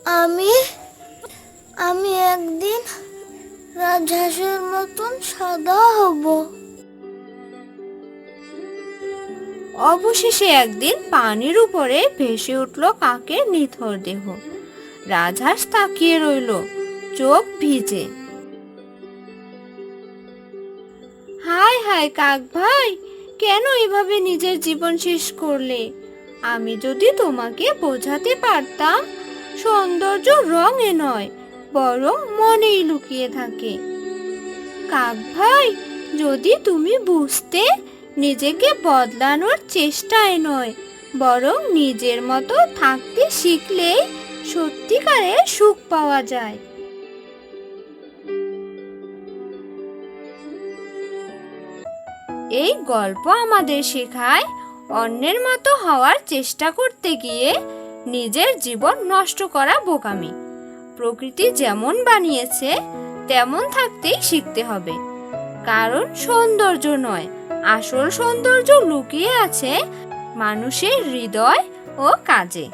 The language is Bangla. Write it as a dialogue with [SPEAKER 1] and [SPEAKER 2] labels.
[SPEAKER 1] আমি আমি একদিন রাজহাঁসের মতন সাদা হব।
[SPEAKER 2] অবশেষে একদিন পানির উপরে ভেসে উঠল কাকের নিথর দেহ। রাজহাঁস তাকিয়ে রইল, চোখ ভিজে। হায় হায় কাক ভাই, কেন এভাবে নিজের জীবন শেষ করলে? আমি যদি তোমাকে বোঝাতে পারতাম, সৌন্দর্য রঙে নয়, বরং মনেই লুকিয়ে থাকে। কাক ভাই, যদি তুমি বুঝতে, নিজেকে বদলানোর চেষ্টায় নয়, বরং নিজের মতো থাকতে শিখলেই সত্যিকারের সুখ পাওয়া যায়। এই গল্প আমাদের শেখায়, অন্যের মতো হওয়ার চেষ্টা করতে গিয়ে নিজের জীবন নষ্ট করা বোকামি। প্রকৃতি যেমন বানিয়েছে তেমন থাকতেই শিখতে হবে। কারণ সৌন্দর্য নয়, আসল সৌন্দর্য লুকিয়ে আছে মানুষের হৃদয় ও কাজে।